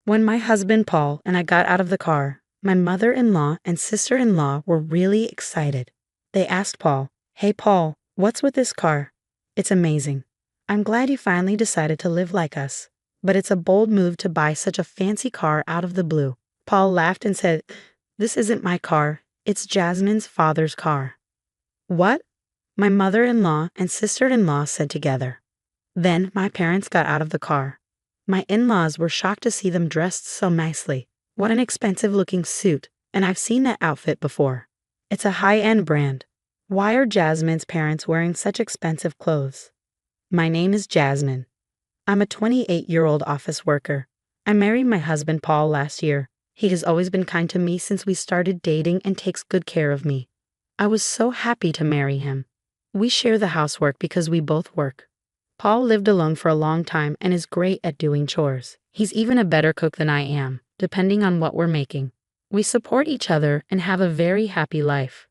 When my husband Paul and I got out of the car, my mother-in-law and sister-in-law were really excited. They asked Paul, "Hey Paul, what's with this car? It's amazing. I'm glad you finally decided to live like us. But it's a bold move to buy such a fancy car out of the blue." Paul laughed and said, "This isn't my car, it's Jasmine's father's car." "What?" my mother-in-law and sister-in-law said together. Then my parents got out of the car. My in-laws were shocked to see them dressed so nicely. What an expensive-looking suit, and I've seen that outfit before. It's a high-end brand. Why are Jasmine's parents wearing such expensive clothes? My name is Jasmine. I'm a 28-year-old office worker. I married my husband Paul last year. He has always been kind to me since we started dating and takes good care of me. I was so happy to marry him. We share the housework because we both work. Paul lived alone for a long time and is great at doing chores. He's even a better cook than I am, depending on what we're making. We support each other and have a very happy life.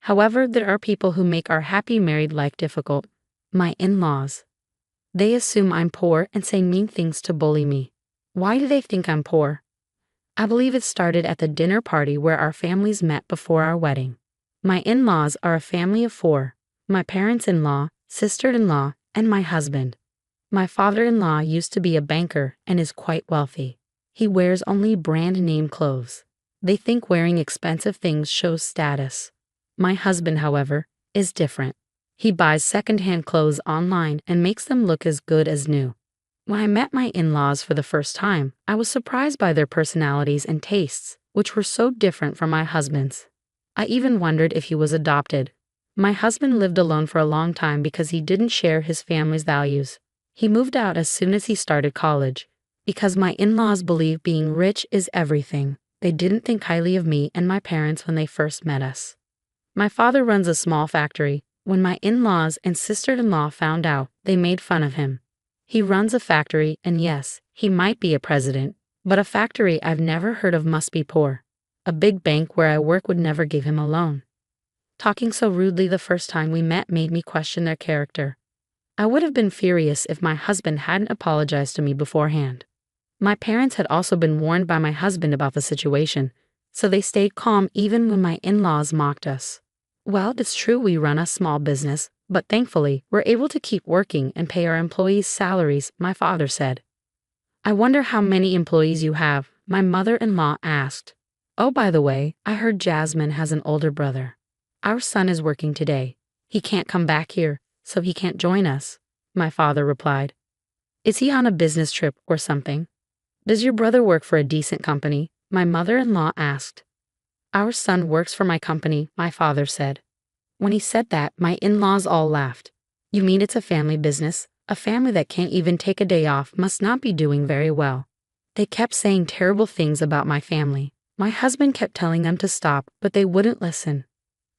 However, there are people who make our happy married life difficult. My in-laws. They assume I'm poor and say mean things to bully me. Why do they think I'm poor? I believe it started at the dinner party where our families met before our wedding. My in-laws are a family of 4. My parents-in-law, sister-in-law, and my husband. My father-in-law used to be a banker and is quite wealthy. He wears only brand-name clothes. They think wearing expensive things shows status. My husband, however, is different. He buys second-hand clothes online and makes them look as good as new. When I met my in-laws for the first time, I was surprised by their personalities and tastes, which were so different from my husband's. I even wondered if he was adopted. My husband lived alone for a long time because he didn't share his family's values. He moved out as soon as he started college. Because my in-laws believe being rich is everything, they didn't think highly of me and my parents when they first met us. My father runs a small factory. When my in-laws and sister-in-law found out, they made fun of him. He runs a factory, and yes, he might be a president, but a factory I've never heard of must be poor. A big bank where I work would never give him a loan. Talking so rudely the first time we met made me question their character. I would have been furious if my husband hadn't apologized to me beforehand. My parents had also been warned by my husband about the situation, so they stayed calm even when my in-laws mocked us. Well, it's true we run a small business, but thankfully, we're able to keep working and pay our employees' salaries, my father said. I wonder how many employees you have, my mother-in-law asked. Oh, by the way, I heard Jasmine has an older brother. Our son is working today. He can't come back here, so he can't join us, my father replied. Is he on a business trip or something? Does your brother work for a decent company? My mother-in-law asked. Our son works for my company, my father said. When he said that, my in-laws all laughed. You mean it's a family business? A family that can't even take a day off must not be doing very well. They kept saying terrible things about my family. My husband kept telling them to stop, but they wouldn't listen.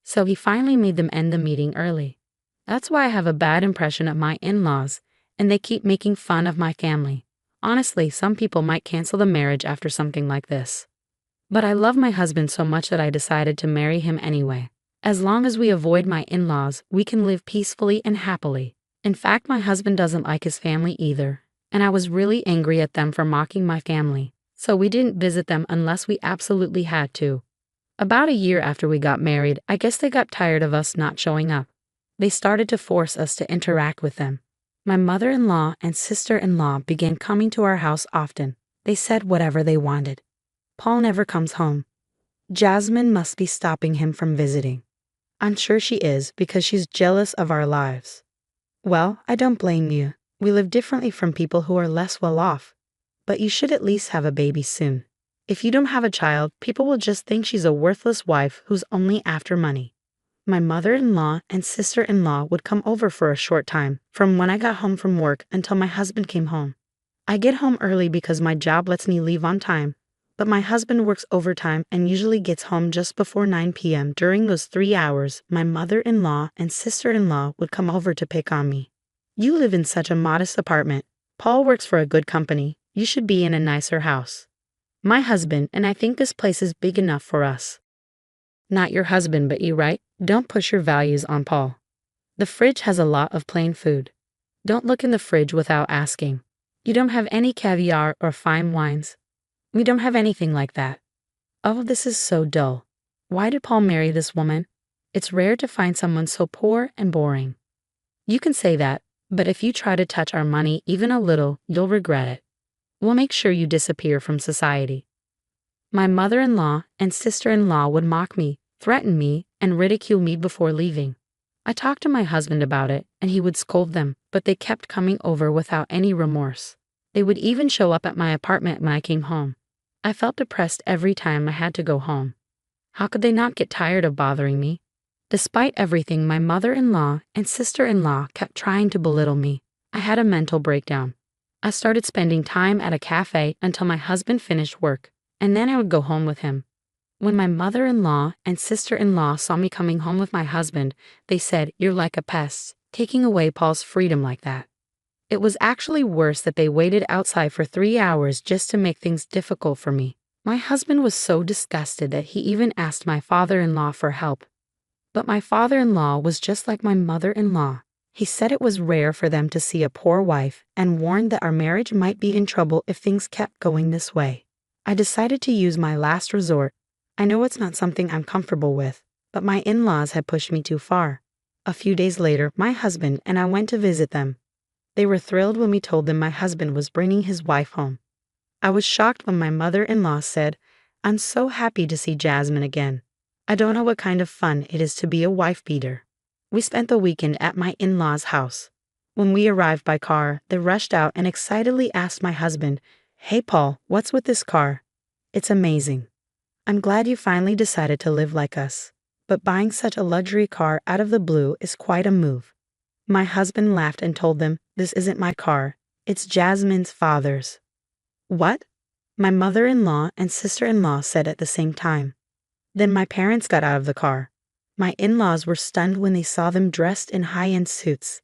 So he finally made them end the meeting early. That's why I have a bad impression of my in-laws, and they keep making fun of my family. Honestly, some people might cancel the marriage after something like this. But I love my husband so much that I decided to marry him anyway. As long as we avoid my in-laws, we can live peacefully and happily. In fact, my husband doesn't like his family either, and I was really angry at them for mocking my family, so we didn't visit them unless we absolutely had to. About a year after we got married, I guess they got tired of us not showing up. They started to force us to interact with them. My mother-in-law and sister-in-law began coming to our house often. They said whatever they wanted. Paul never comes home. Jasmine must be stopping him from visiting. I'm sure she is because she's jealous of our lives. Well, I don't blame you. We live differently from people who are less well off. But you should at least have a baby soon. If you don't have a child, people will just think she's a worthless wife who's only after money. My mother-in-law and sister-in-law would come over for a short time, from when I got home from work until my husband came home. I get home early because my job lets me leave on time, but my husband works overtime and usually gets home just before 9 p.m. During those 3 hours, my mother-in-law and sister-in-law would come over to pick on me. You live in such a modest apartment. Paul works for a good company. You should be in a nicer house. My husband and I think this place is big enough for us. Not your husband, but you, right? Don't push your values on Paul. The fridge has a lot of plain food. Don't look in the fridge without asking. You don't have any caviar or fine wines. We don't have anything like that. Oh, this is so dull. Why did Paul marry this woman? It's rare to find someone so poor and boring. You can say that, but if you try to touch our money even a little, you'll regret it. We'll make sure you disappear from society. My mother-in-law and sister-in-law would mock me, threaten me, and ridicule me before leaving. I talked to my husband about it, and he would scold them, but they kept coming over without any remorse. They would even show up at my apartment when I came home. I felt depressed every time I had to go home. How could they not get tired of bothering me? Despite everything, my mother-in-law and sister-in-law kept trying to belittle me. I had a mental breakdown. I started spending time at a cafe until my husband finished work, and then I would go home with him. When my mother-in-law and sister-in-law saw me coming home with my husband, they said, "You're like a pest, taking away Paul's freedom like that." It was actually worse that they waited outside for 3 hours just to make things difficult for me. My husband was so disgusted that he even asked my father-in-law for help. But my father-in-law was just like my mother-in-law. He said it was rare for them to see a poor wife and warned that our marriage might be in trouble if things kept going this way. I decided to use my last resort. I know it's not something I'm comfortable with, but my in-laws had pushed me too far. A few days later, my husband and I went to visit them. They were thrilled when we told them my husband was bringing his wife home. I was shocked when my mother-in-law said, "I'm so happy to see Jasmine again. I don't know what kind of fun it is to be a wife-beater." We spent the weekend at my in-laws' house. When we arrived by car, they rushed out and excitedly asked my husband, "Hey Paul, what's with this car? It's amazing. I'm glad you finally decided to live like us. But buying such a luxury car out of the blue is quite a move." My husband laughed and told them, "This isn't my car, it's Jasmine's father's." "What?" my mother-in-law and sister-in-law said at the same time. Then my parents got out of the car. My in-laws were stunned when they saw them dressed in high-end suits.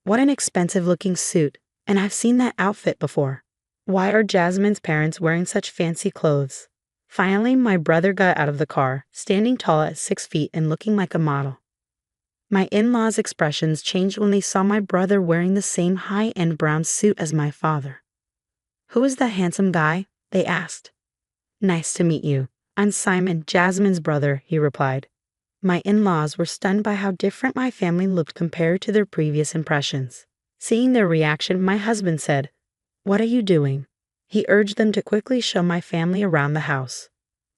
What an expensive-looking suit, and I've seen that outfit before. Why are Jasmine's parents wearing such fancy clothes? Finally, my brother got out of the car, standing tall at 6 feet and looking like a model. My in-laws' expressions changed when they saw my brother wearing the same high-end brown suit as my father. "Who is that handsome guy?" they asked. "Nice to meet you. I'm Simon, Jasmine's brother," he replied. My in-laws were stunned by how different my family looked compared to their previous impressions. Seeing their reaction, my husband said, "What are you doing?" He urged them to quickly show my family around the house.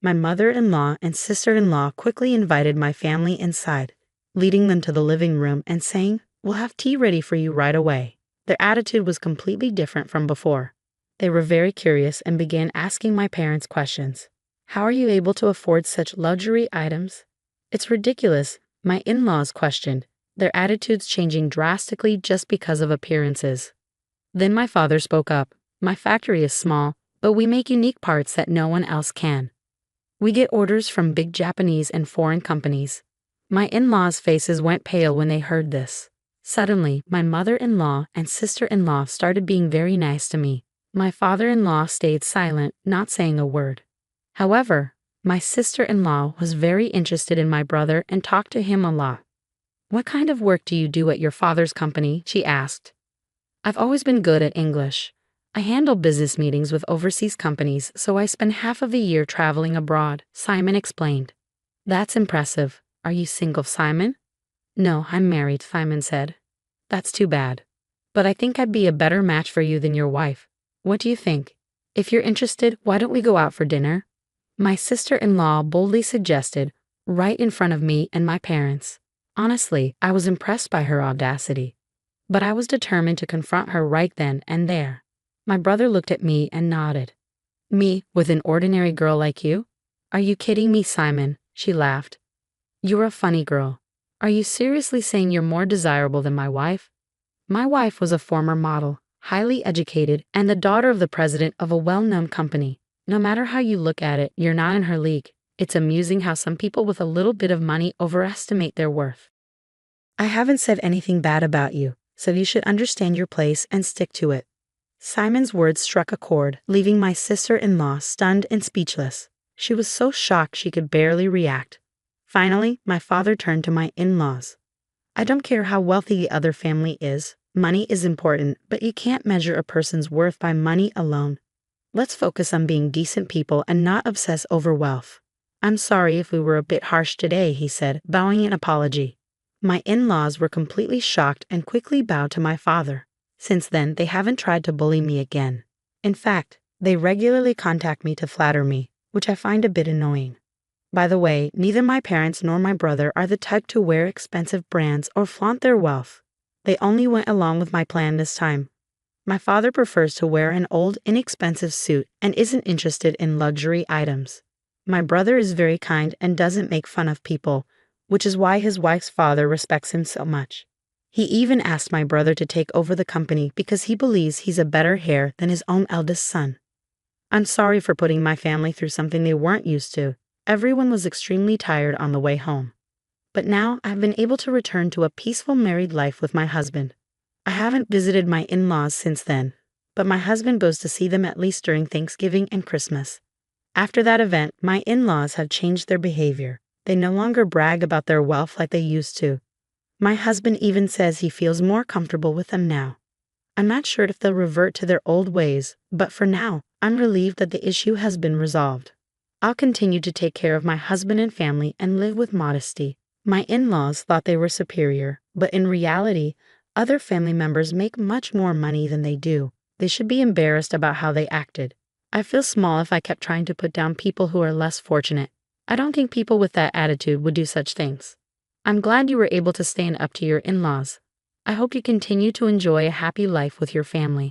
My mother-in-law and sister-in-law quickly invited my family inside, leading them to the living room and saying, "We'll have tea ready for you right away." Their attitude was completely different from before. They were very curious and began asking my parents questions. "How are you able to afford such luxury items?" "It's ridiculous," my in-laws questioned, their attitudes changing drastically just because of appearances. Then my father spoke up. "My factory is small, but we make unique parts that no one else can. We get orders from big Japanese and foreign companies." My in-laws' faces went pale when they heard this. Suddenly, my mother-in-law and sister-in-law started being very nice to me. My father-in-law stayed silent, not saying a word. However, my sister-in-law was very interested in my brother and talked to him a lot. "What kind of work do you do at your father's company?" she asked. "I've always been good at English. I handle business meetings with overseas companies, so I spend half of the year traveling abroad," Simon explained. "That's impressive. Are you single, Simon?" "No, I'm married," Simon said. "That's too bad. But I think I'd be a better match for you than your wife. What do you think? If you're interested, why don't we go out for dinner?" My sister-in-law boldly suggested, right in front of me and my parents. Honestly, I was impressed by her audacity. But I was determined to confront her right then and there. My brother looked at me and nodded. "Me, with an ordinary girl like you? Are you kidding me, Simon?" She laughed. "You're a funny girl. Are you seriously saying you're more desirable than my wife?" My wife was a former model, highly educated, and the daughter of the president of a well-known company. No matter how you look at it, you're not in her league. It's amusing how some people with a little bit of money overestimate their worth. "I haven't said anything bad about you, so you should understand your place and stick to it." Simon's words struck a chord, leaving my sister-in-law stunned and speechless. She was so shocked she could barely react. Finally, my father turned to my in-laws. "I don't care how wealthy the other family is. Money is important, but you can't measure a person's worth by money alone. Let's focus on being decent people and not obsess over wealth. I'm sorry if we were a bit harsh today, he said, bowing in apology. My in-laws were completely shocked and quickly bowed to my father. Since then, they haven't tried to bully me again. In fact, they regularly contact me to flatter me, which I find a bit annoying. By the way, neither my parents nor my brother are the type to wear expensive brands or flaunt their wealth. They only went along with my plan this time. My father prefers to wear an old, inexpensive suit and isn't interested in luxury items. My brother is very kind and doesn't make fun of people, which is why his wife's father respects him so much. He even asked my brother to take over the company because he believes he's a better heir than his own eldest son. I'm sorry for putting my family through something they weren't used to. Everyone was extremely tired on the way home. But now I've been able to return to a peaceful married life with my husband. I haven't visited my in-laws since then, but my husband goes to see them at least during Thanksgiving and Christmas. After that event, my in-laws have changed their behavior. They no longer brag about their wealth like they used to. My husband even says he feels more comfortable with them now. I'm not sure if they'll revert to their old ways, but for now, I'm relieved that the issue has been resolved. I'll continue to take care of my husband and family and live with modesty. My in-laws thought they were superior, but in reality, other family members make much more money than they do. They should be embarrassed about how they acted. I feel small if I kept trying to put down people who are less fortunate. I don't think people with that attitude would do such things. I'm glad you were able to stand up to your in-laws. I hope you continue to enjoy a happy life with your family.